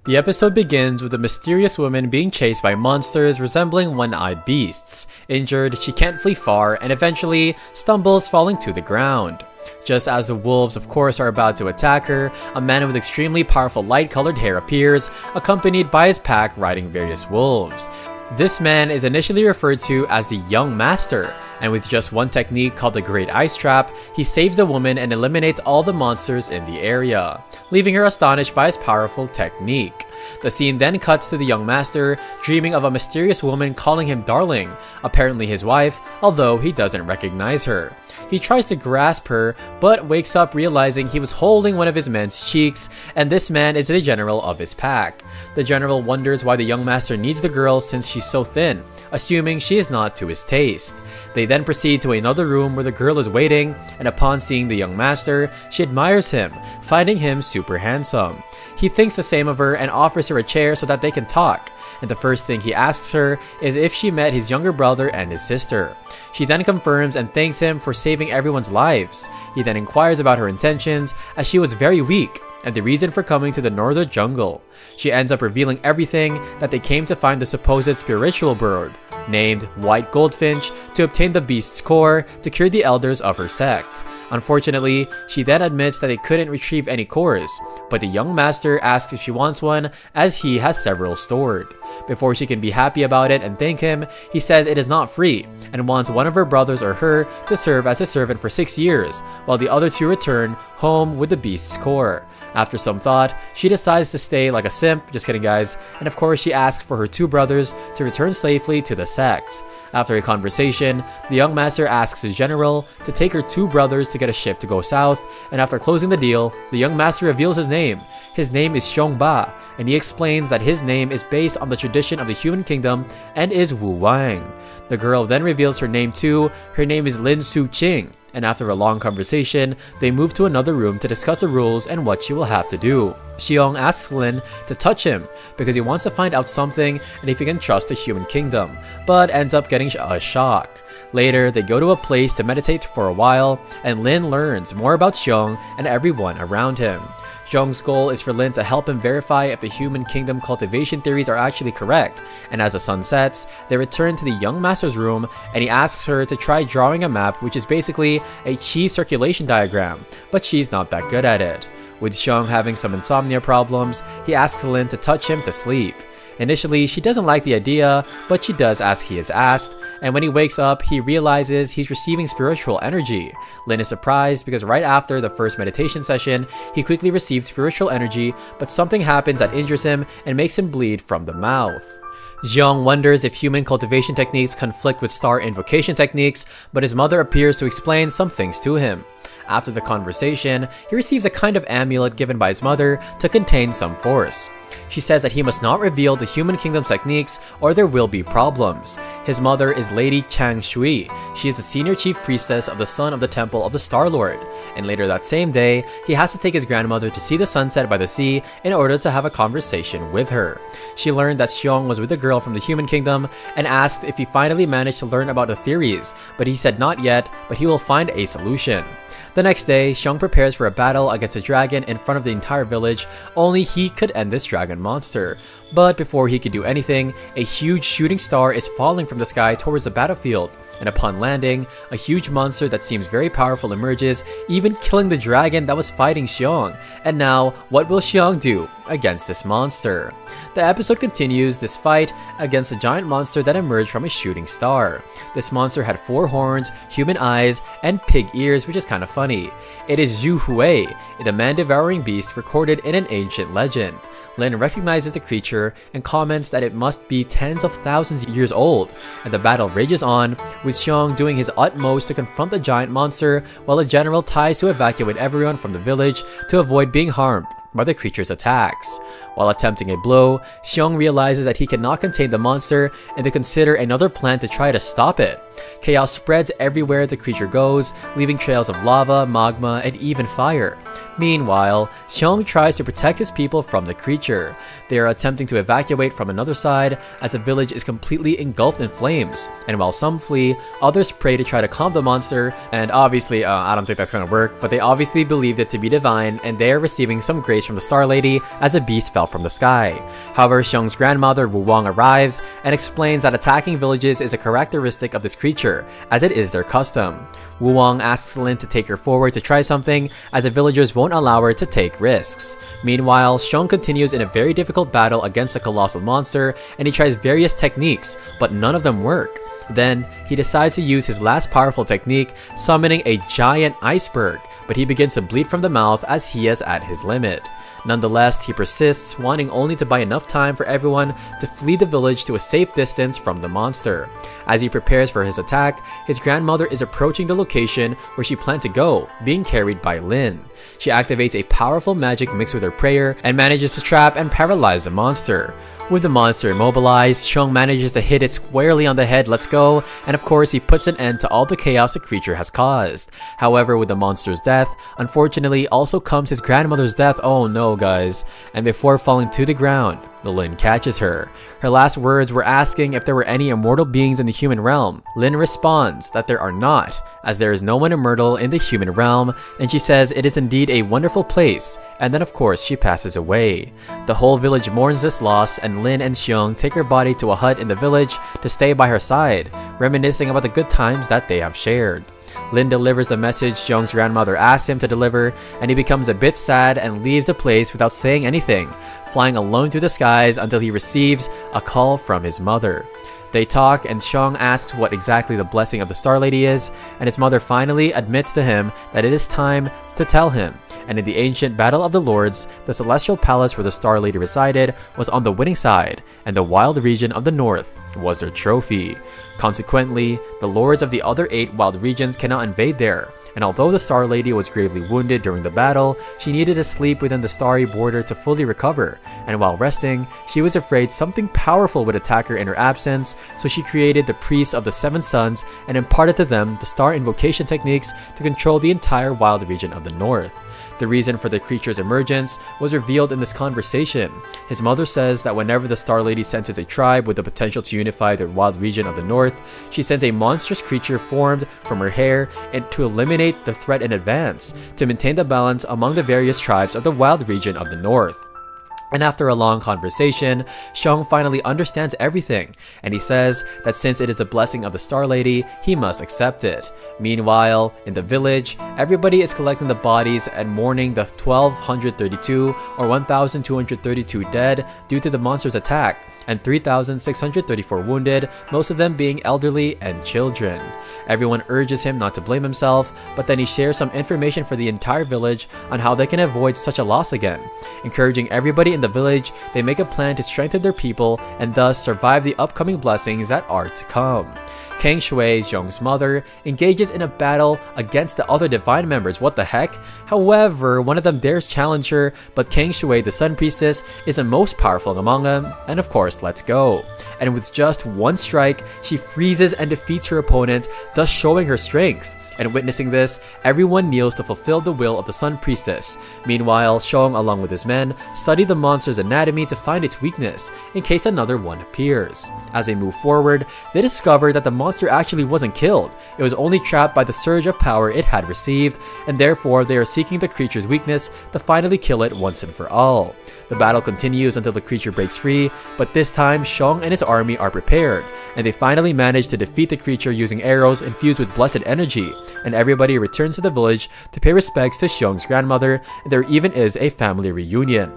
The episode begins with a mysterious woman being chased by monsters resembling one-eyed beasts. Injured, she can't flee far and eventually stumbles, falling to the ground. Just as the wolves of course are about to attack her, a man with extremely powerful light-colored hair appears, accompanied by his pack riding various wolves. This man is initially referred to as the Young Master, and with just one technique called the Great Ice Trap, he saves the woman and eliminates all the monsters in the area, leaving her astonished by his powerful technique. The scene then cuts to the young master dreaming of a mysterious woman calling him darling, apparently his wife, although he doesn't recognize her. He tries to grasp her, but wakes up realizing he was holding one of his men's cheeks, and this man is the general of his pack. The general wonders why the young master needs the girl since she's so thin, assuming she is not to his taste. They then proceed to another room where the girl is waiting, and upon seeing the young master, she admires him, finding him super handsome. He thinks the same of her and offers her a chair so that they can talk, and the first thing he asks her is if she met his younger brother and his sister. She then confirms and thanks him for saving everyone's lives. He then inquires about her intentions as she was very weak and the reason for coming to the northern jungle. She ends up revealing everything, that they came to find the supposed spiritual bird, named White Goldfinch, to obtain the beast's core to cure the elders of her sect. Unfortunately, she then admits that they couldn't retrieve any cores, but the young master asks if she wants one as he has several stored. Before she can be happy about it and thank him, he says it is not free and wants one of her brothers or her to serve as a servant for 6 years, while the other two return home with the beast's core. After some thought, she decides to stay like a simp, just kidding guys, and of course she asks for her 2 brothers to return safely to the sect. After a conversation, the young master asks his general to take her 2 brothers to get a ship to go south, and after closing the deal, the young master reveals his name. His name is Xiongba, and he explains that his name is based on the tradition of the human kingdom and is Wu Wang. The girl then reveals her name too. Her name is Lin Su Qing, and after a long conversation, they move to another room to discuss the rules and what she will have to do. Xiong asks Lin to touch him because he wants to find out something and if he can trust the human kingdom, but ends up getting a shock. Later, they go to a place to meditate for a while, and Lin learns more about Xiong and everyone around him. Xiong's goal is for Lin to help him verify if the human kingdom cultivation theories are actually correct, and as the sun sets, they return to the young master's room and he asks her to try drawing a map, which is basically a chi circulation diagram, but she's not that good at it. With Xiong having some insomnia problems, he asks Lin to touch him to sleep. Initially, she doesn't like the idea, but she does as he is asked, and when he wakes up, he realizes he's receiving spiritual energy. Lin is surprised because right after the first meditation session, he quickly receives spiritual energy, but something happens that injures him and makes him bleed from the mouth. Xiong wonders if human cultivation techniques conflict with star invocation techniques, but his mother appears to explain some things to him. After the conversation, he receives a kind of amulet given by his mother to contain some force. She says that he must not reveal the human kingdom techniques or there will be problems. His mother is Lady Chang Shui. She is the senior chief priestess of the son of the temple of the Star Lord, and later that same day, he has to take his grandmother to see the sunset by the sea in order to have a conversation with her. She learned that Xiong was with a girl from the human kingdom and asked if he finally managed to learn about the theories, but he said not yet, but he will find a solution. The next day, Xiong prepares for a battle against a dragon in front of the entire village, only he could end this dragon monster. But before he could do anything, a huge shooting star is falling from the sky towards the battlefield, and upon landing, a huge monster that seems very powerful emerges, even killing the dragon that was fighting Xiong. And now, what will Xiong do against this monster? The episode continues this fight against the giant monster that emerged from a shooting star. This monster had 4 horns, human eyes, and pig ears, which is kind of funny. It is Zhu Hui, the man-devouring beast recorded in an ancient legend. Lin recognizes the creature and comments that it must be tens of thousands of years old, and the battle rages on, with Xiong doing his utmost to confront the giant monster while the general tries to evacuate everyone from the village to avoid being harmed by the creature's attacks. While attempting a blow, Xiong realizes that he cannot contain the monster and to consider another plan to try to stop it. Chaos spreads everywhere the creature goes, leaving trails of lava, magma, and even fire. Meanwhile, Xiong tries to protect his people from the creature. They are attempting to evacuate from another side as the village is completely engulfed in flames, and while some flee, others pray to try to calm the monster, and obviously, I don't think that's gonna work, but they obviously believed it to be divine, and they are receiving some grace from the Star Lady as a beast fell from the sky. However, Xiong's grandmother Wu Wang arrives and explains that attacking villages is a characteristic of this creature, as it is their custom. Wu Wang asks Lin to take her forward to try something, as the villagers won't allow her to take risks. Meanwhile, Xiong continues in a very difficult battle against the colossal monster, and he tries various techniques, but none of them work. Then, he decides to use his last powerful technique, summoning a giant iceberg, but he begins to bleed from the mouth as he is at his limit. Nonetheless, he persists, wanting only to buy enough time for everyone to flee the village to a safe distance from the monster. As he prepares for his attack, his grandmother is approaching the location where she planned to go, being carried by Lin. She activates a powerful magic mixed with her prayer and manages to trap and paralyze the monster. With the monster immobilized, Xiong manages to hit it squarely on the head, let's go, and of course he puts an end to all the chaos the creature has caused. However, with the monster's death, unfortunately also comes his grandmother's death, oh no guys, and before falling to the ground, Lin catches her. Her last words were asking if there were any immortal beings in the human realm. Lin responds that there are not, as there is no one immortal in the human realm, and she says it is indeed a wonderful place, and then of course she passes away. The whole village mourns this loss, and Lin and Xiong take her body to a hut in the village to stay by her side, reminiscing about the good times that they have shared. Lin delivers the message Xiong's grandmother asked him to deliver, and he becomes a bit sad and leaves the place without saying anything, flying alone through the skies until he receives a call from his mother. They talk, and Xiong asks what exactly the blessing of the Star Lady is, and his mother finally admits to him that it is time to tell him. And in the ancient Battle of the Lords, the celestial palace where the Star Lady resided was on the winning side, and the wild region of the north was their trophy. Consequently, the lords of the other 8 wild regions cannot invade there, and although the Star Lady was gravely wounded during the battle, she needed to sleep within the starry border to fully recover, and while resting, she was afraid something powerful would attack her in her absence, so she created the priests of the 7 suns and imparted to them the star invocation techniques to control the entire wild region of the north. The reason for the creature's emergence was revealed in this conversation. His mother says that whenever the Star Lady senses a tribe with the potential to unify the wild region of the north, she sends a monstrous creature formed from her hair and to eliminate the threat in advance, to maintain the balance among the various tribes of the wild region of the north. And after a long conversation, Xiong finally understands everything, and he says that since it is a blessing of the Star Lady, he must accept it. Meanwhile, in the village, everybody is collecting the bodies and mourning the 1,232 or 1,232 dead due to the monster's attack, and 3,634 wounded, most of them being elderly and children. Everyone urges him not to blame himself, but then he shares some information for the entire village on how they can avoid such a loss again. Encouraging everybody in the village, they make a plan to strengthen their people and thus survive the upcoming blessings that are to come. Kang Shui, Xiong's mother, engages in a battle against the other divine members, what the heck? However, one of them dares challenge her, but Kang Shui, the Sun Priestess, is the most powerful among them, and of course, let's go. And with just one strike, she freezes and defeats her opponent, thus showing her strength. And witnessing this, everyone kneels to fulfill the will of the Sun Priestess. Meanwhile, Xiong, along with his men, study the monster's anatomy to find its weakness, in case another one appears. As they move forward, they discover that the monster actually wasn't killed. It was only trapped by the surge of power it had received, and therefore they are seeking the creature's weakness to finally kill it once and for all. The battle continues until the creature breaks free, but this time Xiong and his army are prepared, and they finally manage to defeat the creature using arrows infused with blessed energy, and everybody returns to the village to pay respects to Xiong's grandmother, and there even is a family reunion.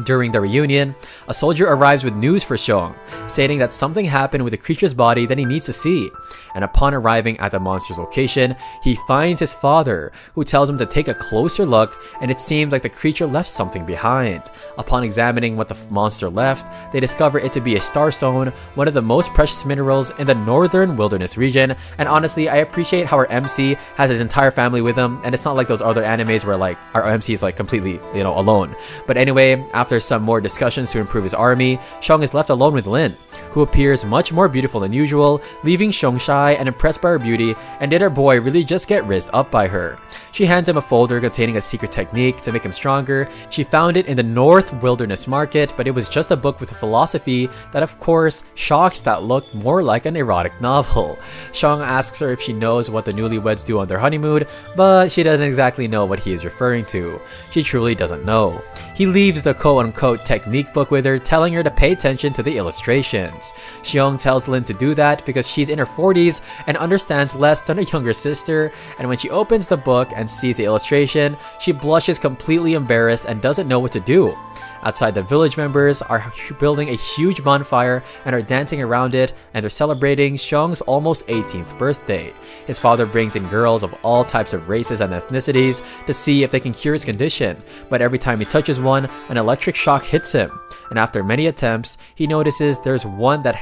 During the reunion, a soldier arrives with news for Xiong, stating that something happened with the creature's body that he needs to see. And upon arriving at the monster's location, he finds his father, who tells him to take a closer look, and it seems like the creature left something behind. Upon examining what the monster left, they discover it to be a starstone, one of the most precious minerals in the northern wilderness region. And honestly, I appreciate how our MC has his entire family with him, and it's not like those other animes where like our MC is like completely, alone. But anyway, after some more discussions to improve his army, Xiong is left alone with Lin, who appears much more beautiful than usual, leaving Xiong shy and impressed by her beauty, and did our boy really just get rizzed up by her. She hands him a folder containing a secret technique to make him stronger. She found it in the North Wilderness Market, but it was just a book with a philosophy that of course shocks that looked more like an erotic novel. Xiong asks her if she knows what the newlyweds do on their honeymoon, but she doesn't exactly know what he is referring to. She truly doesn't know. He leaves the quote-unquote technique book with her, telling her to pay attention to the illustrations. Xiong tells Lin to do that because she's in her 40s and understands less than her younger sister, and when she opens the book and sees the illustration, she blushes completely embarrassed and doesn't know what to do. Outside, the village members are building a huge bonfire and are dancing around it, and they're celebrating Xiong's almost 18th birthday. His father brings in girls of all types of races and ethnicities to see if they can cure his condition, but every time he touches one, an electric shock hits him. And after many attempts, he notices there's one that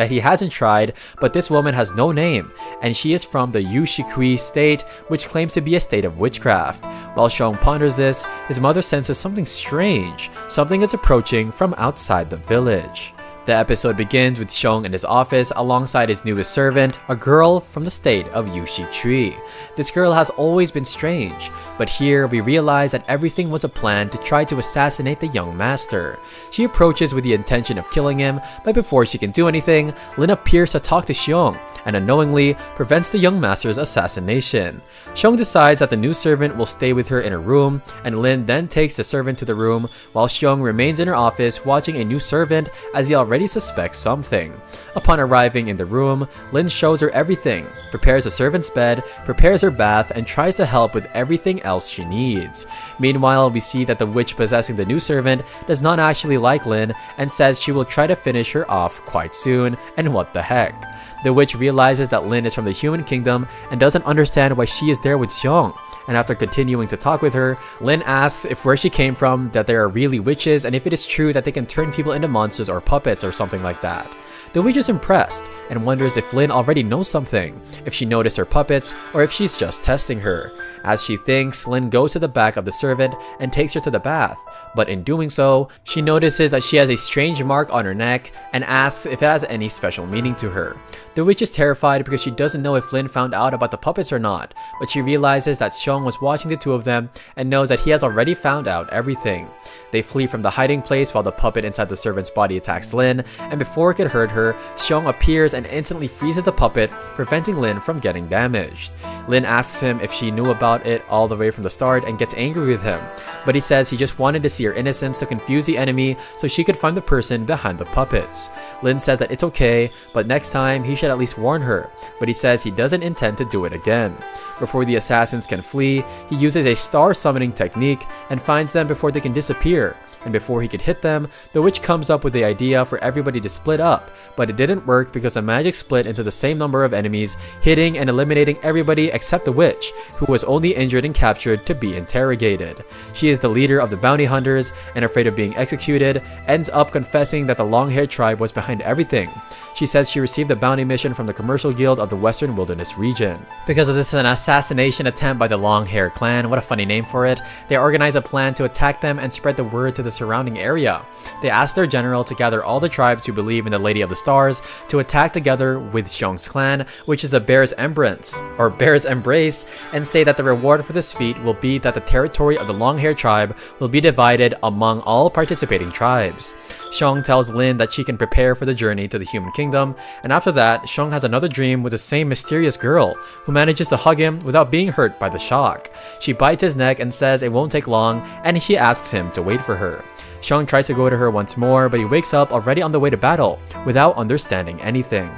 he hasn't tried, but this woman has no name, and she is from the Yushikui state, which claims to be a state of witchcraft. While Xiong ponders this, his mother senses something strange. Something is approaching from outside the village. The episode begins with Xiong in his office alongside his newest servant, a girl from the state of Yushikui. This girl has always been strange, but here we realize that everything was a plan to try to assassinate the young master. She approaches with the intention of killing him, but before she can do anything, Lin appears to talk to Xiong and unknowingly prevents the young master's assassination. Xiong decides that the new servant will stay with her in her room, and Lin then takes the servant to the room while Xiong remains in her office watching a new servant as he already suspects something. Upon arriving in the room, Lin shows her everything, prepares the servant's bed, prepares her bath, and tries to help with everything else she needs. Meanwhile, we see that the witch possessing the new servant does not actually like Lin and says she will try to finish her off quite soon, and what the heck. The witch realizes that Lin is from the human kingdom and doesn't understand why she is there with Xiong. And after continuing to talk with her, Lin asks if where she came from, that there are really witches, and if it is true that they can turn people into monsters or puppets or something like that. The witch is impressed and wonders if Lin already knows something, if she noticed her puppets, or if she's just testing her. As she thinks, Lin goes to the back of the servant and takes her to the bath, but in doing so, she notices that she has a strange mark on her neck and asks if it has any special meaning to her. The witch is terrified because she doesn't know if Lin found out about the puppets or not, but she realizes that Xiong was watching the two of them and knows that he has already found out everything. They flee from the hiding place while the puppet inside the servant's body attacks Lin, and before it could hurt her, Xiong appears and instantly freezes the puppet, preventing Lin from getting damaged. Lin asks him if she knew about it all the way from the start and gets angry with him, but he says he just wanted to see her innocence to confuse the enemy so she could find the person behind the puppets. Lin says that it's okay, but next time he should at least warn her, but he says he doesn't intend to do it again. Before the assassins can flee, he uses a star summoning technique and finds them before they can disappear. And before he could hit them, the witch comes up with the idea for everybody to split up, but it didn't work because the magic split into the same number of enemies, hitting and eliminating everybody except the witch, who was only injured and captured to be interrogated. She is the leader of the bounty hunters and, afraid of being executed, ends up confessing that the long-haired tribe was behind everything. She says she received the bounty mission from the Commercial Guild of the Western Wilderness region. Because of this an assassination attempt by the Long-Hair clan, what a funny name for it, they organize a plan to attack them and spread the word to the surrounding area. They ask their general to gather all the tribes who believe in the Lady of the Stars to attack together with Xiong's clan, which is a Bear's Embrace, and say that the reward for this feat will be that the territory of the Long-Hair tribe will be divided among all participating tribes. Xiong tells Lin that she can prepare for the journey to the human kingdom, and after that, Xiong has another dream with the same mysterious girl, who manages to hug him without being hurt by the shock. She bites his neck and says it won't take long, and she asks him to wait for her. Xiong tries to go to her once more, but he wakes up already on the way to battle, without understanding anything.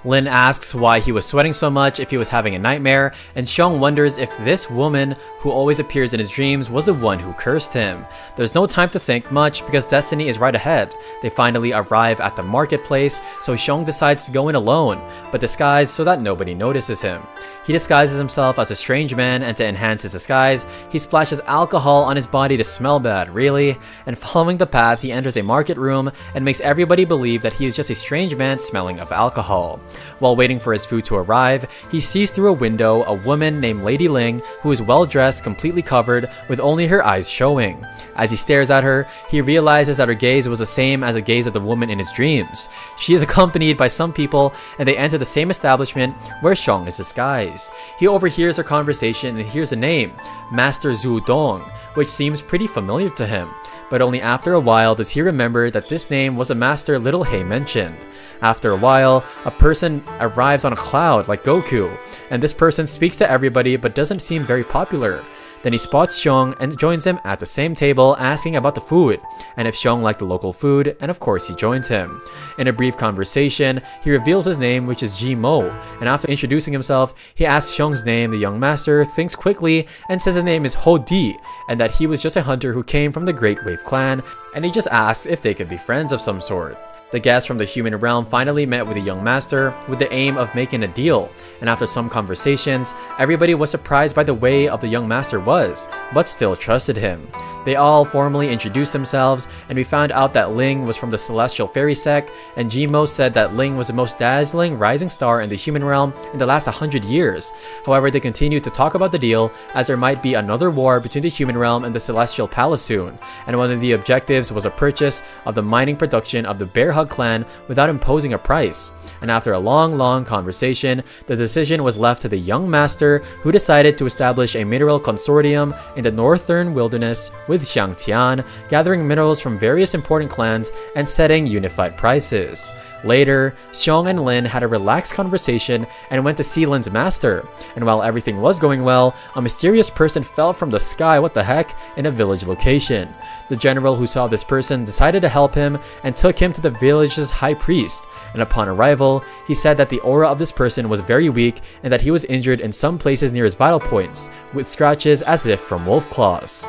Lin asks why he was sweating so much, if he was having a nightmare, and Xiong wonders if this woman who always appears in his dreams was the one who cursed him. There's no time to think much because destiny is right ahead. They finally arrive at the marketplace, so Xiong decides to go in alone, but disguised so that nobody notices him. He disguises himself as a strange man, and to enhance his disguise, he splashes alcohol on his body to smell bad, really? And following the path, he enters a market room and makes everybody believe that he is just a strange man smelling of alcohol. While waiting for his food to arrive, he sees through a window a woman named Lady Ling who is well dressed, completely covered, with only her eyes showing. As he stares at her, he realizes that her gaze was the same as the gaze of the woman in his dreams. She is accompanied by some people, and they enter the same establishment where Xiong is disguised. He overhears her conversation and hears a name, Master Zhu Dong, which seems pretty familiar to him. But only after a while does he remember that this name was a master Little Hay mentioned. After a while, a person arrives on a cloud like Goku, and this person speaks to everybody but doesn't seem very popular. Then he spots Xiong and joins him at the same table, asking about the food, and if Xiong liked the local food, and of course he joins him. In a brief conversation, he reveals his name, which is Ji-mo, and after introducing himself, he asks Xiong's name. The young master thinks quickly and says his name is Ho-di, and that he was just a hunter who came from the Great Wave clan, and he just asks if they could be friends of some sort. The guests from the human realm finally met with the young master with the aim of making a deal, and after some conversations, everybody was surprised by the way of the young master was, but still trusted him. They all formally introduced themselves, and we found out that Ling was from the Celestial Fairy sect, and Ji-mo said that Ling was the most dazzling rising star in the human realm in the last 100 years. However, they continued to talk about the deal, as there might be another war between the human realm and the Celestial Palace soon, and one of the objectives was a purchase of the mining production of the Bear Hug clan without imposing a price. And after a long conversation, the decision was left to the young master, who decided to establish a mineral consortium in the northern wilderness with Xiang Tian, gathering minerals from various important clans and setting unified prices. Later, Xiong and Lin had a relaxed conversation and went to see Lin's master, and while everything was going well, a mysterious person fell from the sky, what the heck, in a village location. The general who saw this person decided to help him and took him to the village's high priest, and upon arrival, he said that the aura of this person was very weak and that he was injured in some places near his vital points, with scratches as if from wolf claws.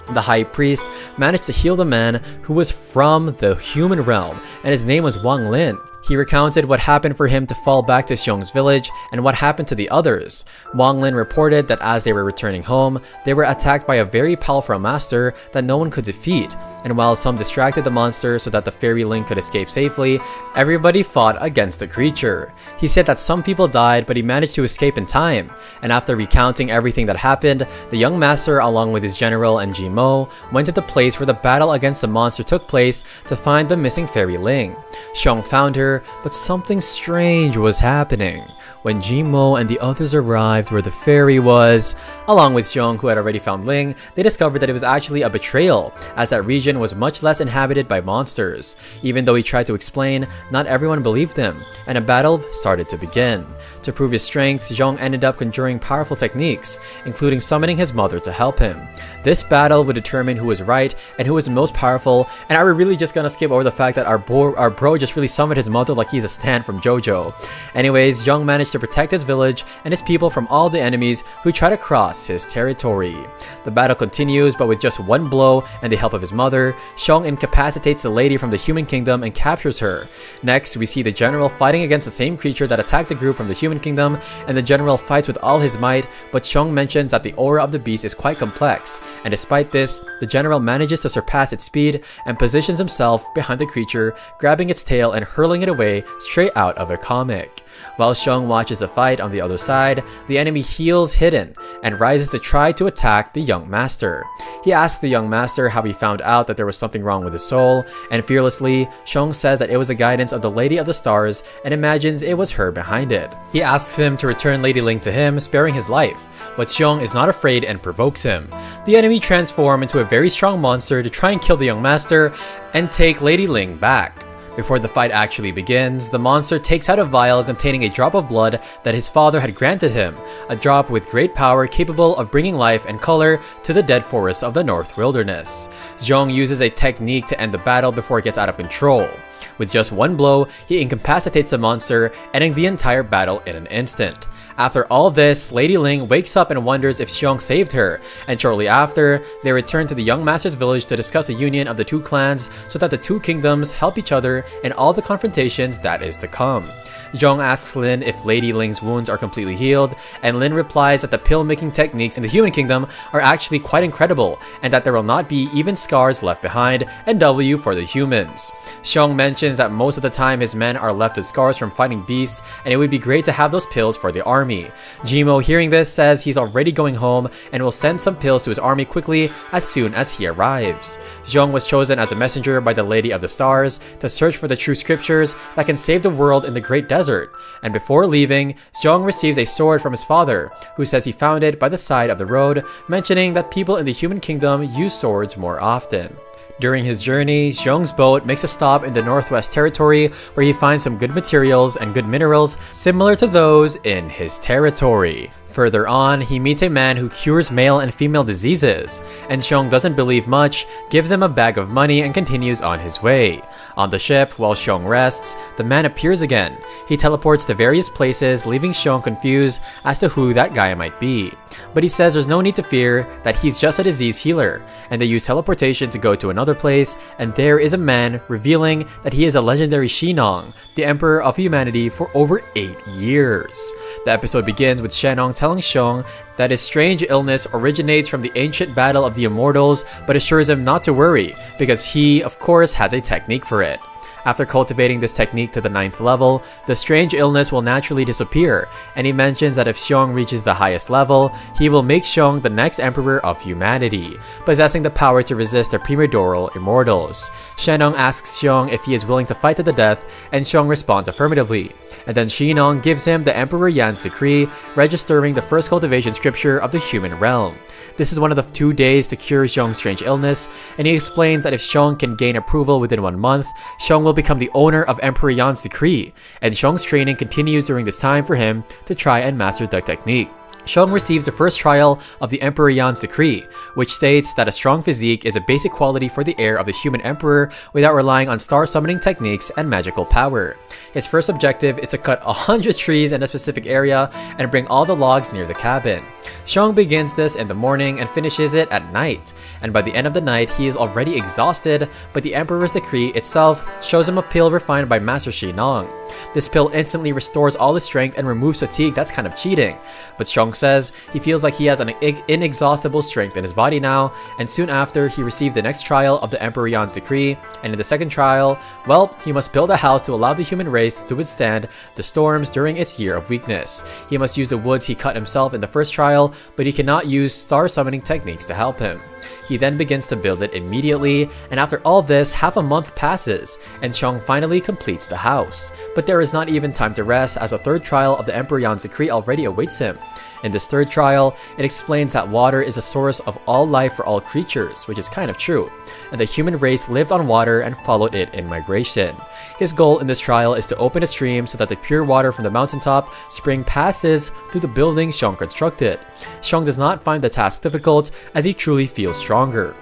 The high priest managed to heal the man, who was from the human realm, and his name was Wang Lin. He recounted what happened for him to fall back to Xiong's village and what happened to the others. Wang Lin reported that as they were returning home, they were attacked by a very powerful master that no one could defeat, and while some distracted the monster so that the fairy Ling could escape safely, everybody fought against the creature. He said that some people died, but he managed to escape in time, and after recounting everything that happened, the young master along with his general and Ji-mo went to the place where the battle against the monster took place to find the missing fairy Ling. Xiong found her, but something strange was happening. When Ji-mo and the others arrived where the fairy was, along with Xiong, who had already found Ling, they discovered that it was actually a betrayal, as that region was much less inhabited by monsters. Even though he tried to explain, not everyone believed him, and a battle started to begin. To prove his strength, Xiong ended up conjuring powerful techniques, including summoning his mother to help him. This battle would determine who was right and who was the most powerful, and are we really just gonna skip over the fact that our bro just really summoned his mother like he's a Stan from JoJo. Anyways, Xiong managed to protect his village and his people from all the enemies who try to cross his territory. The battle continues, but with just one blow and the help of his mother, Xiong incapacitates the lady from the human kingdom and captures her. Next, we see the general fighting against the same creature that attacked the group from the human kingdom, and the general fights with all his might, but Xiong mentions that the aura of the beast is quite complex, and despite this, the general manages to surpass its speed and positions himself behind the creature, grabbing its tail and hurling it away straight out of a comic. While Xiong watches the fight on the other side, the enemy heals hidden and rises to try to attack the young master. He asks the young master how he found out that there was something wrong with his soul, and fearlessly, Xiong says that it was the guidance of the Lady of the Stars and imagines it was her behind it. He asks him to return Lady Ling to him, sparing his life, but Xiong is not afraid and provokes him. The enemy transforms into a very strong monster to try and kill the young master and take Lady Ling back. Before the fight actually begins, the monster takes out a vial containing a drop of blood that his father had granted him, a drop with great power capable of bringing life and color to the dead forests of the North Wilderness. Xiong uses a technique to end the battle before it gets out of control. With just one blow, he incapacitates the monster, ending the entire battle in an instant. After all this, Lady Ling wakes up and wonders if Xiong saved her, and shortly after, they return to the young master's village to discuss the union of the two clans so that the two kingdoms help each other in all the confrontations that is to come. Xiong asks Lin if Lady Ling's wounds are completely healed, and Lin replies that the pill-making techniques in the human kingdom are actually quite incredible, and that there will not be even scars left behind, and W for the humans. Xiong mentions that most of the time his men are left with scars from fighting beasts, and it would be great to have those pills for the army. Ji-mo, hearing this, says he's already going home and will send some pills to his army quickly as soon as he arrives. Xiong was chosen as a messenger by the Lady of the Stars to search for the true scriptures that can save the world in the Great Desert, and before leaving, Xiong receives a sword from his father, who says he found it by the side of the road, mentioning that people in the human kingdom use swords more often. During his journey, Xiong's boat makes a stop in the Northwest Territory where he finds some good materials and good minerals similar to those in his territory. Further on, he meets a man who cures male and female diseases, and Xiong doesn't believe much, gives him a bag of money and continues on his way. On the ship, while Xiong rests, the man appears again. He teleports to various places, leaving Xiong confused as to who that guy might be. But he says there's no need to fear, that he's just a disease healer, and they use teleportation to go to another place, and there is a man revealing that he is a legendary Shenong, the Emperor of Humanity for over 8 years. The episode begins with Shenong telling Xiong that his strange illness originates from the ancient battle of the immortals, but assures him not to worry, because he, of course, has a technique for it. After cultivating this technique to the 9th level, the strange illness will naturally disappear, and he mentions that if Xiong reaches the highest level, he will make Xiong the next Emperor of Humanity, possessing the power to resist the primordial immortals. Shenong asks Xiong if he is willing to fight to the death, and Xiong responds affirmatively. And then Shenong gives him the Emperor Yan's decree, registering the first cultivation scripture of the human realm. This is one of the 2 days to cure Xiong's strange illness, and he explains that if Xiong can gain approval within 1 month, Xiong will become the owner of Emperor Yan's decree, and Xiong's training continues during this time for him to try and master the technique. Xiong receives the first trial of the Emperor Yan's decree, which states that a strong physique is a basic quality for the heir of the human emperor without relying on star summoning techniques and magical power. His first objective is to cut 100 trees in a specific area and bring all the logs near the cabin. Xiong begins this in the morning and finishes it at night, and by the end of the night he is already exhausted, but the Emperor's decree itself shows him a pill refined by Master Shenong. This pill instantly restores all his strength and removes fatigue. That's kind of cheating, but Xiong says he feels like he has an inexhaustible strength in his body now, and soon after he receives the next trial of the Emperor Yan's decree, and in the second trial, well, he must build a house to allow the human race to withstand the storms during its year of weakness. He must use the woods he cut himself in the first trial, but he cannot use star summoning techniques to help him. He then begins to build it immediately, and after all this, half a month passes, and Xiong finally completes the house. But there is not even time to rest, as a third trial of the Emperor Yan's decree already awaits him. In this third trial, it explains that water is a source of all life for all creatures, which is kind of true, and the human race lived on water and followed it in migration. His goal in this trial is to open a stream so that the pure water from the mountaintop spring passes through the buildings Xiong constructed. Xiong does not find the task difficult, as he truly feels stronger.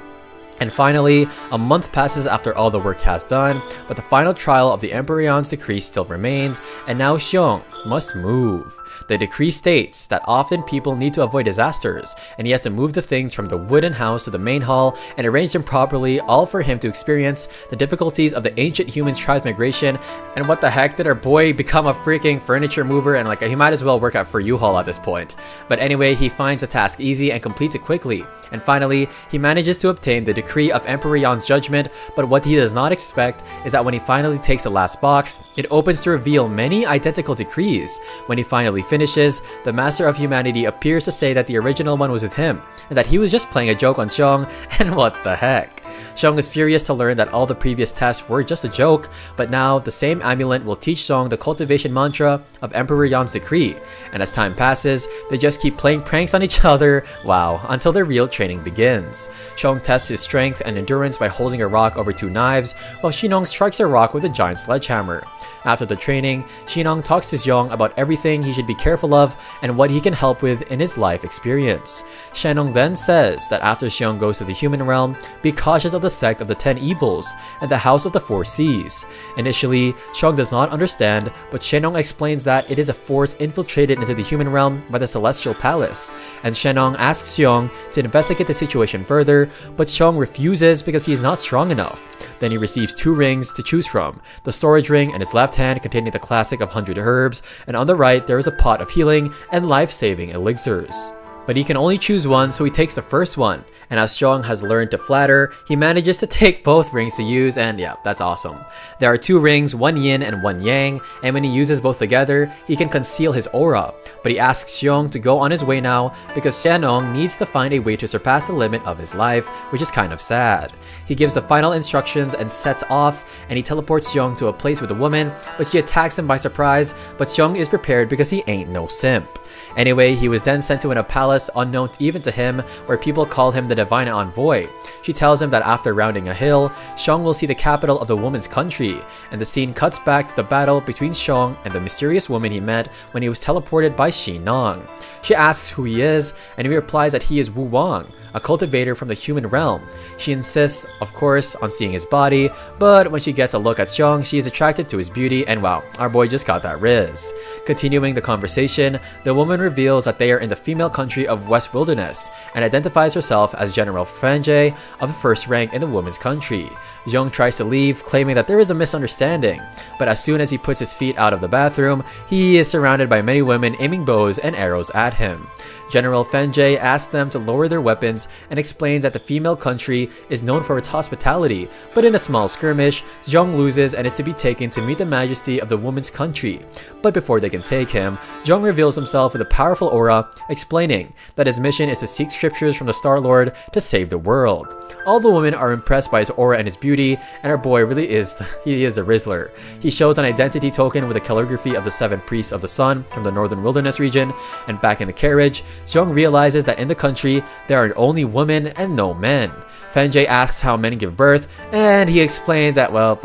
And finally, a month passes after all the work has done, but the final trial of the Emperor Yan's decree still remains, and now Xiong must move. The decree states that often people need to avoid disasters, and he has to move the things from the wooden house to the main hall and arrange them properly, all for him to experience the difficulties of the ancient humans tribe's migration. And what the heck, did our boy become a freaking furniture mover? And like, he might as well work out for U-Haul at this point. But anyway, he finds the task easy and completes it quickly. And finally, he manages to obtain the decree of Emperor Yan's judgment, but what he does not expect is that when he finally takes the last box, it opens to reveal many identical decrees. When he finally finishes, the Master of Humanity appears to say that the original one was with him, and that he was just playing a joke on Xiong, and what the heck. Xiong is furious to learn that all the previous tests were just a joke, but now the same amulet will teach Xiong the cultivation mantra of Emperor Yan's decree, and as time passes, they just keep playing pranks on each other, wow, until their real training begins. Xiong tests his strength and endurance by holding a rock over 2 knives, while Shenong strikes a rock with a giant sledgehammer. After the training, Shenong talks to Xiong about everything he should be careful of and what he can help with in his life experience. Shenong then says that after Xiong goes to the human realm, be cautious of the sect of the 10 evils and the house of the 4 seas. Initially, Xiong does not understand, but Shenong explains that it is a force infiltrated into the human realm by the celestial palace, and Shenong asks Xiong to investigate the situation further, but Xiong refuses because he is not strong enough. Then he receives 2 rings to choose from, the storage ring in his left hand containing the classic of 100 herbs, and on the right there is a pot of healing and life-saving elixirs. But he can only choose one, so he takes the first one. And as Xiong has learned to flatter, he manages to take both rings to use, and yeah, that's awesome. There are 2 rings, one yin and one yang, and when he uses both together, he can conceal his aura. But he asks Xiong to go on his way now because Shenong needs to find a way to surpass the limit of his life, which is kind of sad. He gives the final instructions and sets off, and he teleports Xiong to a place with a woman, but she attacks him by surprise, but Xiong is prepared because he ain't no simp. Anyway, he was then sent to a palace palace unknown even to him where people call him the Divine Envoy. She tells him that after rounding a hill, Xiong will see the capital of the woman's country, and the scene cuts back to the battle between Xiong and the mysterious woman he met when he was teleported by Xi Nong. She asks who he is, and he replies that he is Wu Wang, a cultivator from the human realm. She insists, of course, on seeing his body, but when she gets a look at Xiong, she is attracted to his beauty, and wow, our boy just got that riz. Continuing the conversation, the woman reveals that they are in the female country of West Wilderness, and identifies herself as General Fenjie of the first rank in the woman's country. Xiong tries to leave, claiming that there is a misunderstanding, but as soon as he puts his feet out of the bathroom, he is surrounded by many women aiming bows and arrows at him. General Fenjie asks them to lower their weapons and explains that the female country is known for its hospitality, but in a small skirmish, Xiong loses and is to be taken to meet the majesty of the woman's country. But before they can take him, Xiong reveals himself with a powerful aura, explaining that his mission is to seek scriptures from the Star-Lord to save the world. All the women are impressed by his aura and his beauty, and our boy really is, he is a Rizzler. He shows an identity token with a calligraphy of the 7 priests of the sun from the northern wilderness region, and back in the carriage, Xiong realizes that in the country, there are only women and no men. Fenjie asks how men give birth, and he explains that, well,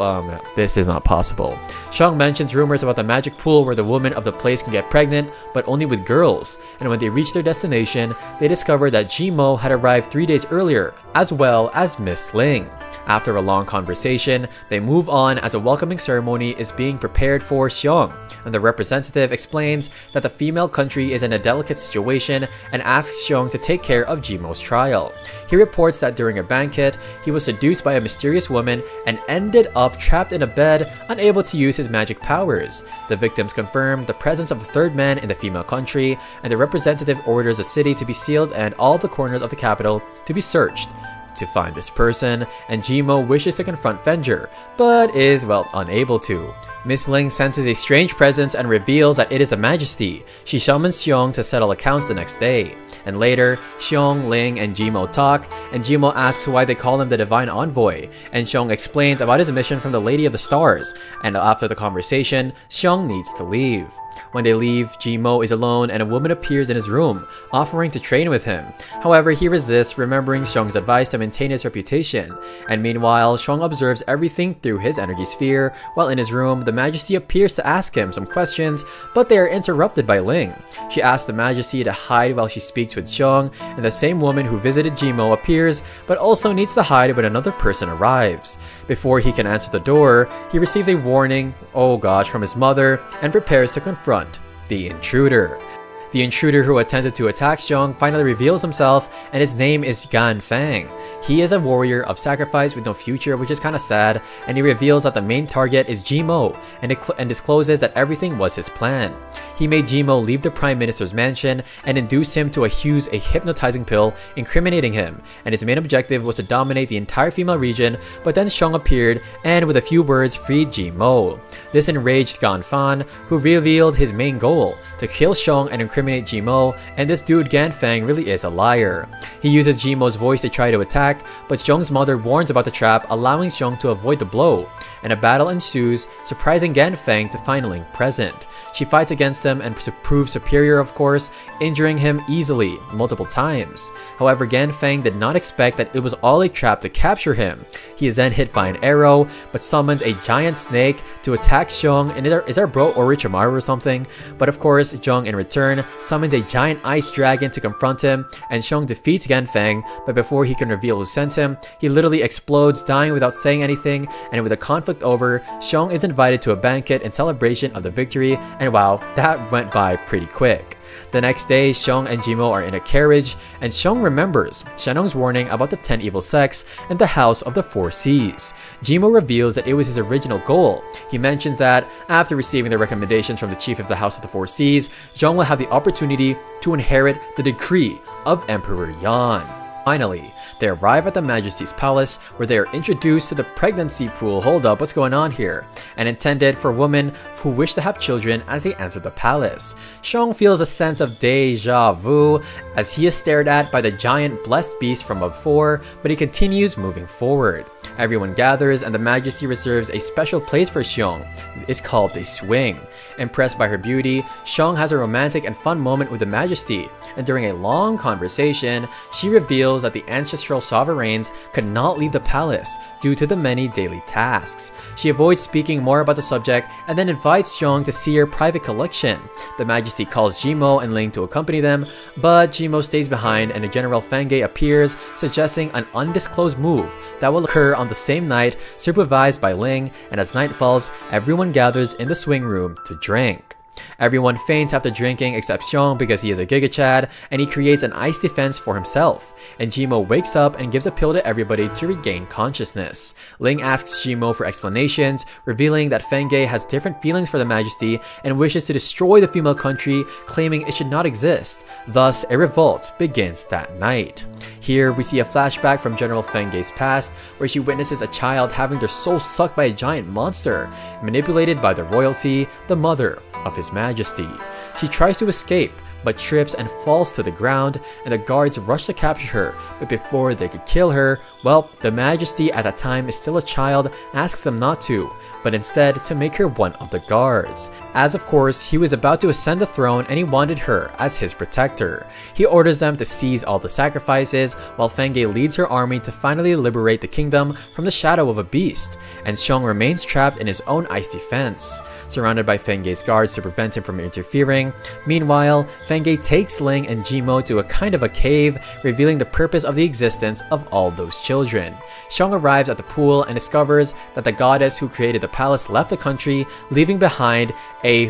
this is not possible. Xiong mentions rumors about the magic pool where the women of the place can get pregnant, but only with girls, and when they reach their destination, they discover that Jimo had arrived 3 days earlier, as well as Miss Ling. After a long conversation, they move on as a welcoming ceremony is being prepared for Xiong, and the representative explains that the female country is in a delicate situation and asks Xiong to take care of Jimo's trial. He reports that during a banquet, he was seduced by a mysterious woman and ended up trapped in a bed, unable to use his magic powers. The victims confirm the presence of a third man in the female country, and the representative orders the city to be sealed and all the corners of the capital to be searched to find this person, and Jimo wishes to confront Fenjie, but is, well, unable to. Miss Ling senses a strange presence and reveals that it is the Majesty. She summons Xiong to settle accounts the next day. And later, Xiong, Ling, and Jimo talk, and Jimo asks why they call him the Divine Envoy, and Xiong explains about his mission from the Lady of the Stars, and after the conversation, Xiong needs to leave. When they leave, Jimo is alone and a woman appears in his room, offering to train with him. However, he resists, remembering Xiong's advice to maintain his reputation. And meanwhile, Xiong observes everything through his energy sphere. While in his room, the Majesty appears to ask him some questions, but they are interrupted by Ling. She asks the Majesty to hide while she speaks with Xiong, and the same woman who visited Jimo appears, but also needs to hide when another person arrives. Before he can answer the door, he receives a warning, oh gosh, from his mother, and prepares to confront the intruder. The intruder who attempted to attack Xiong finally reveals himself, and his name is Gan Fang. He is a warrior of sacrifice with no future, which is kinda sad, and he reveals that the main target is Jimo, and discloses that everything was his plan. He made Jimo leave the Prime Minister's mansion and induced him to use a hypnotizing pill, incriminating him, and his main objective was to dominate the entire female region, but then Xiong appeared and with a few words freed Jimo. This enraged Gan Fan, who revealed his main goal, to kill Xiong and incriminate Jimo, and this dude Gan Fang really is a liar. He uses Jimo's voice to try to attack, but Xiong's mother warns about the trap, allowing Xiong to avoid the blow, and a battle ensues, surprising Gan Fang to find Ling present. She fights against him and proves superior, of course, injuring him easily, multiple times. However, Gan Fang did not expect that it was all a trap to capture him. He is then hit by an arrow, but summons a giant snake to attack Xiong, and is our bro Orochimaru or something? But of course, Xiong in return summons a giant ice dragon to confront him, and Xiong defeats Gan Fang, but before he can reveal who sent him, he literally explodes, dying without saying anything, and with the conflict over, Xiong is invited to a banquet in celebration of the victory, and wow, that went by pretty quick. The next day, Xiong and Jimo are in a carriage, and Xiong remembers Shennong's warning about the 10 evil sects and the House of the Four Seas. Jimo reveals that it was his original goal. He mentions that after receiving the recommendations from the chief of the House of the Four Seas, Xiong will have the opportunity to inherit the decree of Emperor Yan. Finally, they arrive at the Majesty's palace where they are introduced to the pregnancy pool. Hold up, what's going on here? And intended for women who wish to have children as they enter the palace. Xiong feels a sense of deja vu as he is stared at by the giant blessed beast from before, but he continues moving forward. Everyone gathers and the Majesty reserves a special place for Xiong. It's called the swing. Impressed by her beauty, Xiong has a romantic and fun moment with the Majesty, and during a long conversation, she reveals that the ancestral sovereigns could not leave the palace due to the many daily tasks. She avoids speaking more about the subject and then invites Xiong to see her private collection. The Majesty calls Jimo and Ling to accompany them, but Jimo stays behind and a General Fengge appears, suggesting an undisclosed move that will occur on the same night, supervised by Ling, and as night falls, everyone gathers in the swing room to drink. Everyone faints after drinking except Xiong because he is a Giga Chad and he creates an ice defense for himself. And Jimo wakes up and gives a pill to everybody to regain consciousness. Ling asks Jimo for explanations, revealing that Fengge has different feelings for the Majesty and wishes to destroy the female country, claiming it should not exist. Thus, a revolt begins that night. Here, we see a flashback from General Fengge's past, where she witnesses a child having their soul sucked by a giant monster, manipulated by the royalty, the mother of His Majesty. She tries to escape, but trips and falls to the ground, and the guards rush to capture her, but before they could kill her, well, the Majesty at that time is still a child, asks them not to, but instead to make her one of the guards. As of course, he was about to ascend the throne and he wanted her as his protector. He orders them to seize all the sacrifices, while Fengge leads her army to finally liberate the kingdom from the shadow of a beast, and Xiong remains trapped in his own ice defense, surrounded by Fengge's guards to prevent him from interfering. Meanwhile, Fengge takes Ling and Jimo to a kind of a cave, revealing the purpose of the existence of all those children. Xiong arrives at the pool and discovers that the goddess who created the palace left the country, leaving behind a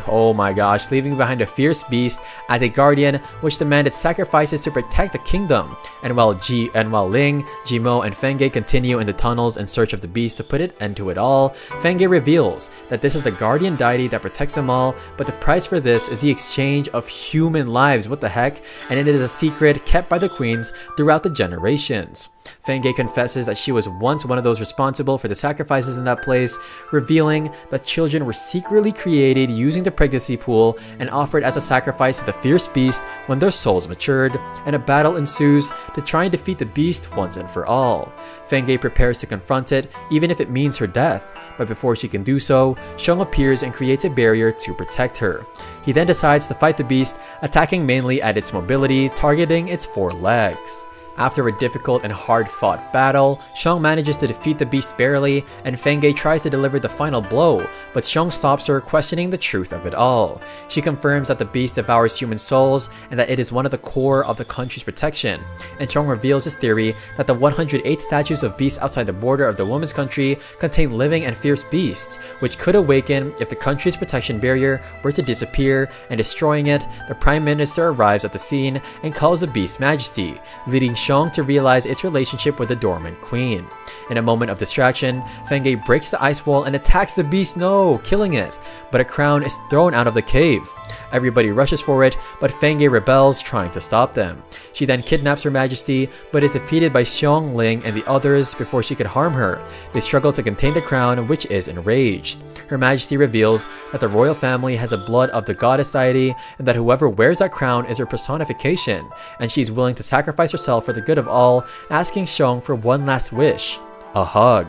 fierce beast as a guardian, which demanded sacrifices to protect the kingdom. And while Ling, Jimo, and Fengge continue in the tunnels in search of the beast to put an end to it all, Fengge reveals that this is the guardian deity that protects them all, but the price for this is the exchange of human lives. What the heck? And it is a secret kept by the queens throughout the generations. Fengge confesses that she was once one of those responsible for the sacrifices in that place, revealing that children were secretly created using the pregnancy pool and offered as a sacrifice to the fierce beast when their souls matured, and a battle ensues to try and defeat the beast once and for all. Fengge prepares to confront it, even if it means her death, but before she can do so, Xiong appears and creates a barrier to protect her. He then decides to fight the beast, attacking mainly at its mobility, targeting its 4 legs. After a difficult and hard-fought battle, Xiong manages to defeat the beast barely, and Fengge tries to deliver the final blow, but Xiong stops her, questioning the truth of it all. She confirms that the beast devours human souls and that it is one of the core of the country's protection, and Xiong reveals his theory that the 108 statues of beasts outside the border of the woman's country contain living and fierce beasts, which could awaken if the country's protection barrier were to disappear, and destroying it, the Prime Minister arrives at the scene and calls the beast Majesty, leading Xiong to realize its relationship with the dormant queen. In a moment of distraction, Fengge breaks the ice wall and attacks the beast, killing it, but a crown is thrown out of the cave. Everybody rushes for it, but Fengge rebels, trying to stop them. She then kidnaps Her Majesty, but is defeated by Xiong, Ling, and the others before she could harm her. They struggle to contain the crown, which is enraged. Her Majesty reveals that the royal family has a blood of the goddess deity, and that whoever wears that crown is her personification, and she is willing to sacrifice herself for the good of all, asking Xiong for one last wish: a hug.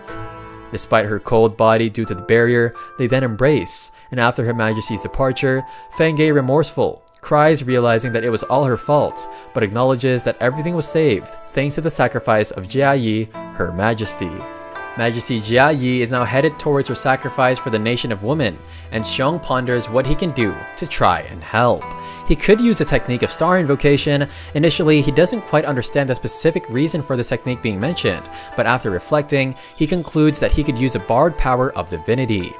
Despite her cold body due to the barrier, they then embrace, and after Her Majesty's departure, Fengge, remorseful, cries, realizing that it was all her fault, but acknowledges that everything was saved thanks to the sacrifice of Jia Yi, Her Majesty. Majesty Jia Yi is now headed towards her sacrifice for the nation of women, and Xiong ponders what he can do to try and help. He could use the technique of star invocation. Initially, he doesn't quite understand the specific reason for this technique being mentioned, but after reflecting, he concludes that he could use the borrowed power of divinity.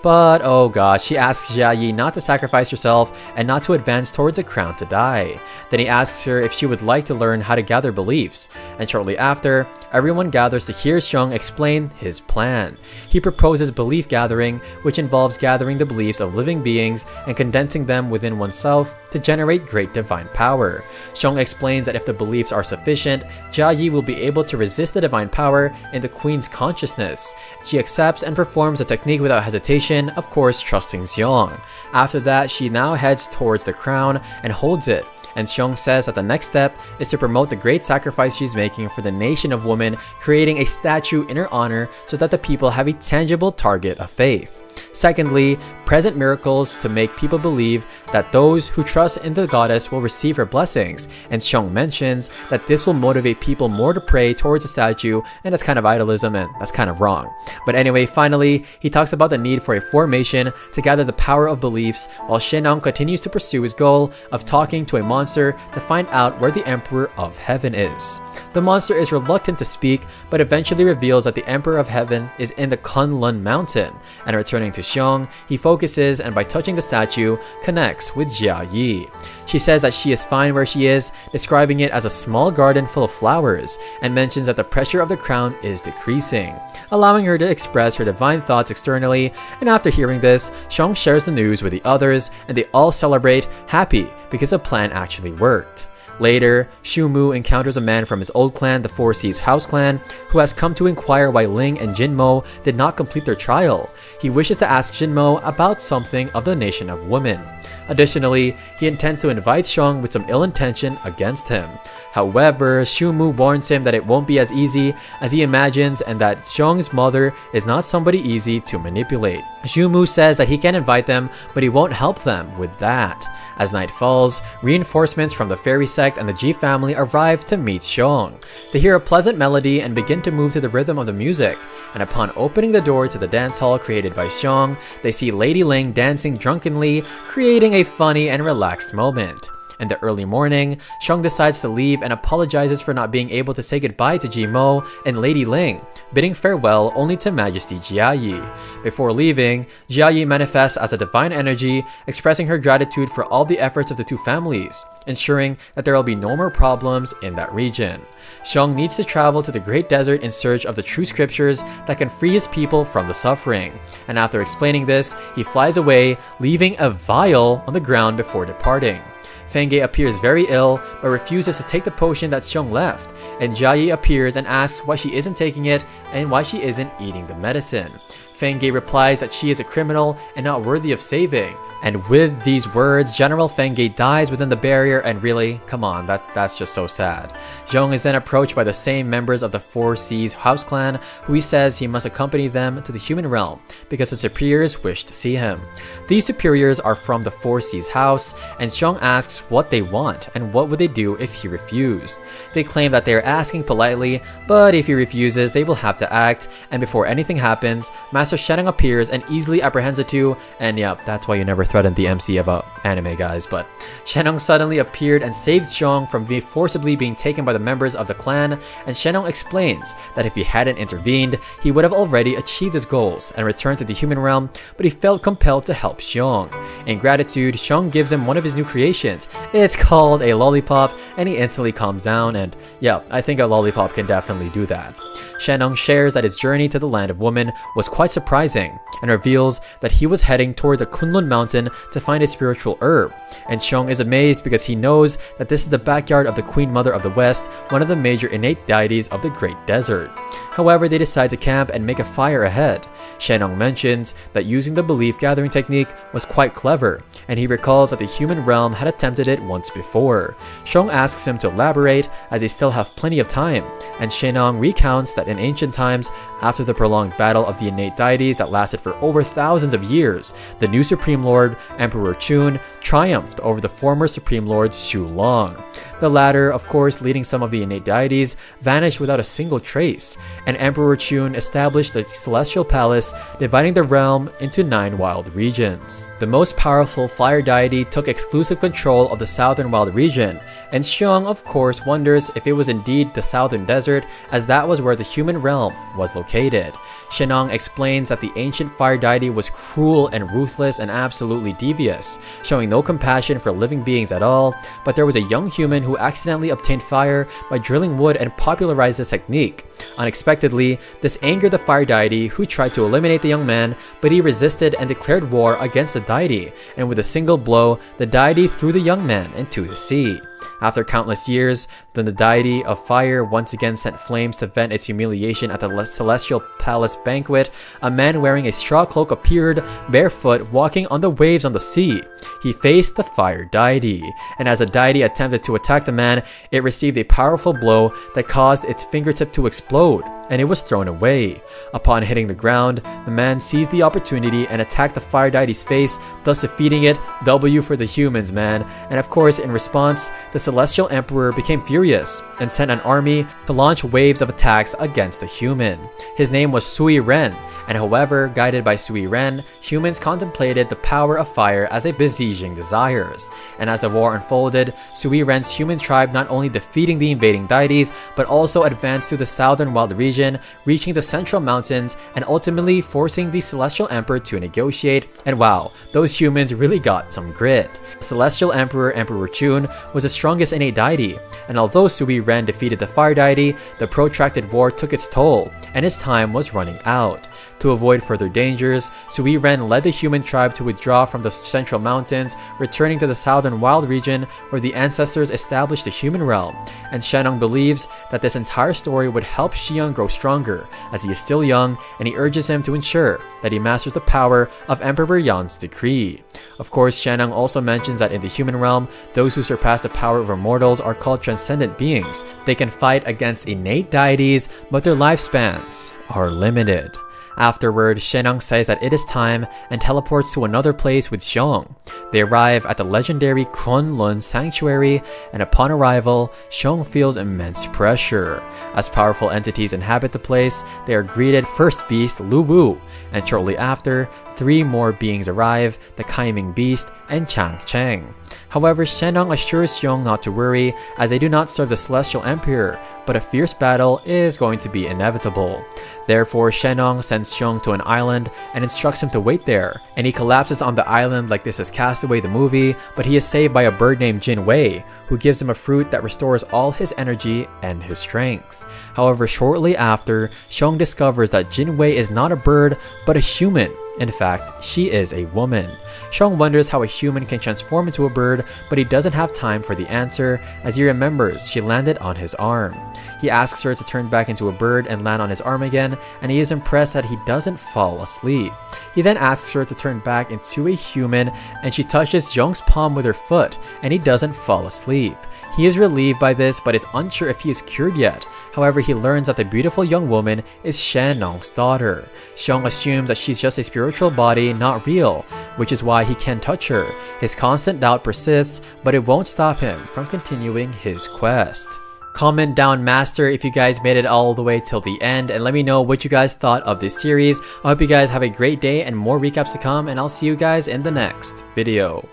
But oh gosh, he asks Jia Yi not to sacrifice herself and not to advance towards a crown to die. Then he asks her if she would like to learn how to gather beliefs, and shortly after, everyone gathers to hear Xiong explain explain his plan. He proposes belief gathering, which involves gathering the beliefs of living beings and condensing them within oneself to generate great divine power. Xiong explains that if the beliefs are sufficient, Jia Yi will be able to resist the divine power in the queen's consciousness. She accepts and performs the technique without hesitation, of course trusting Xiong. After that, she now heads towards the crown and holds it. And Xiong says that the next step is to promote the great sacrifice she's making for the nation of women, creating a statue in her honor so that the people have a tangible target of faith. Secondly, present miracles to make people believe that those who trust in the goddess will receive her blessings, and Xiong mentions that this will motivate people more to pray towards the statue, and that's kind of idolism and that's kind of wrong. But anyway, finally, he talks about the need for a formation to gather the power of beliefs, while Shenong continues to pursue his goal of talking to a monster to find out where the Emperor of Heaven is. The monster is reluctant to speak, but eventually reveals that the Emperor of Heaven is in the Kunlun mountain, and returning to Xiong, he focuses and by touching the statue, connects with Jia Yi. She says that she is fine where she is, describing it as a small garden full of flowers, and mentions that the pressure of the crown is decreasing, allowing her to express her divine thoughts externally. And after hearing this, Xiong shares the news with the others, and they all celebrate, happy because the plan actually worked. Later, Xu Mu encounters a man from his old clan, the Four Seas House Clan, who has come to inquire why Ling and Jinmo did not complete their trial. He wishes to ask Jinmo about something of the nation of women. Additionally, he intends to invite Xiong with some ill intention against him. However, Xu Mu warns him that it won't be as easy as he imagines and that Xiong's mother is not somebody easy to manipulate. Xu Mu says that he can invite them, but he won't help them with that. As night falls, reinforcements from the fairy sect and the Ji family arrive to meet Xiong. They hear a pleasant melody and begin to move to the rhythm of the music, and upon opening the door to the dance hall created by Xiong, they see Lady Ling dancing drunkenly, creating a funny and relaxed moment. In the early morning, Xiong decides to leave and apologizes for not being able to say goodbye to Jimo and Lady Ling, bidding farewell only to Majesty Jia Yi. Before leaving, Jia Yi manifests as a divine energy, expressing her gratitude for all the efforts of the two families, ensuring that there will be no more problems in that region. Xiong needs to travel to the Great Desert in search of the true scriptures that can free his people from the suffering. And after explaining this, he flies away, leaving a vial on the ground before departing. Fengge appears very ill, but refuses to take the potion that Xiong left, and Jia Yi appears and asks why she isn't taking it and why she isn't eating the medicine. Fengge replies that she is a criminal and not worthy of saving. And with these words, General Fengge dies within the barrier, and really, come on, that's just so sad. Xiong is then approached by the same members of the Four Seas House Clan, who he says he must accompany them to the human realm because the superiors wish to see him. These superiors are from the Four Seas House, and Xiong asks what they want and what would they do if he refused. They claim that they are asking politely, but if he refuses, they will have to act, and before anything happens, Master Shenong appears and easily apprehends the two, and yeah, that's why you never threatened the MC of a anime, guys. But Shenong suddenly appeared and saved Xiong from forcibly being taken by the members of the clan, and Shenong explains that if he hadn't intervened, he would have already achieved his goals and returned to the human realm, but he felt compelled to help Xiong. In gratitude, Xiong gives him one of his new creations. It's called a lollipop, and he instantly calms down, and yeah, I think a lollipop can definitely do that. Shenong shares that his journey to the land of women was quite surprising, and reveals that he was heading toward the Kunlun mountain to find a spiritual herb. And Xiong is amazed because he knows that this is the backyard of the Queen Mother of the West, one of the major innate deities of the Great Desert. However, they decide to camp and make a fire ahead. Shenong mentions that using the belief gathering technique was quite clever, and he recalls that the human realm had attempted it once before. Xiong asks him to elaborate as they still have plenty of time, and Shenong recounts that in ancient times, after the prolonged battle of the innate deities that lasted for over thousands of years, the new Supreme Lord, Emperor Chun, triumphed over the former Supreme Lord Xu Long. The latter, of course, leading some of the innate deities, vanished without a single trace, and Emperor Chun established the Celestial Palace, dividing the realm into 9 wild regions. The most powerful fire deity took exclusive control of the southern wild region, and Xiong, of course, wonders if it was indeed the southern desert, as that was where the human human realm was located. Shenong explains that the ancient fire deity was cruel and ruthless and absolutely devious, showing no compassion for living beings at all, but there was a young human who accidentally obtained fire by drilling wood and popularized this technique. Unexpectedly, this angered the fire deity, who tried to eliminate the young man, but he resisted and declared war against the deity, and with a single blow, the deity threw the young man into the sea. After countless years, then the deity of fire once again sent flames to vent its humiliation at the celestial palace banquet. A man wearing a straw cloak appeared, barefoot, walking on the waves on the sea. He faced the fire deity, and as the deity attempted to attack the man, it received a powerful blow that caused its fingertip to explode, and it was thrown away. Upon hitting the ground, the man seized the opportunity and attacked the fire deity's face, thus defeating it. W for the humans, man. And of course, in response, the celestial emperor became furious and sent an army to launch waves of attacks against the human. His name was Sui Ren, and however, guided by Sui Ren, humans contemplated the power of fire as a besieging desires. And as the war unfolded, Sui Ren's human tribe not only defeating the invading deities, but also advanced to the southern wild region, reaching the central mountains and ultimately forcing the celestial emperor to negotiate. And wow, those humans really got some grit. The celestial emperor, Emperor Chun, was the strongest innate deity, and although Sui Ren defeated the fire deity, the protracted war took its toll, and his time was running out. To avoid further dangers, Sui Ren led the human tribe to withdraw from the central mountains, returning to the southern wild region where the ancestors established the human realm. And Shenong believes that this entire story would help Xion grow stronger, as he is still young, and he urges him to ensure that he masters the power of Emperor Yan's decree. Of course, Shenong also mentions that in the human realm, those who surpass the power of mortals are called transcendent beings. They can fight against innate deities, but their lifespans are limited. Afterward, Shenong says that it is time and teleports to another place with Xiong. They arrive at the legendary Kunlun Sanctuary, and upon arrival, Xiong feels immense pressure. As powerful entities inhabit the place, they are greeted first beast Lu Wu, and shortly after, 3 more beings arrive, the Kaiming Beast and Chang Cheng. However, Shenong assures Xiong not to worry, as they do not serve the Celestial Emperor, but a fierce battle is going to be inevitable. Therefore, Shenong sends Xiong to an island and instructs him to wait there, and he collapses on the island like this is Castaway the movie, but he is saved by a bird named Jin Wei, who gives him a fruit that restores all his energy and his strength. However, shortly after, Xiong discovers that Jin Wei is not a bird, but a human. In fact, she is a woman. Xiong wonders how a human can transform into a bird, but he doesn't have time for the answer, as he remembers she landed on his arm. He asks her to turn back into a bird and land on his arm again, and he is impressed that he doesn't fall asleep. He then asks her to turn back into a human, and she touches Xiong's palm with her foot, and he doesn't fall asleep. He is relieved by this, but is unsure if he is cured yet. However, he learns that the beautiful young woman is Shenong's daughter. Xiong assumes that she's just a spiritual body, not real, which is why he can't touch her. His constant doubt persists, but it won't stop him from continuing his quest. Comment down master if you guys made it all the way till the end, and let me know what you guys thought of this series. I hope you guys have a great day and more recaps to come, and I'll see you guys in the next video.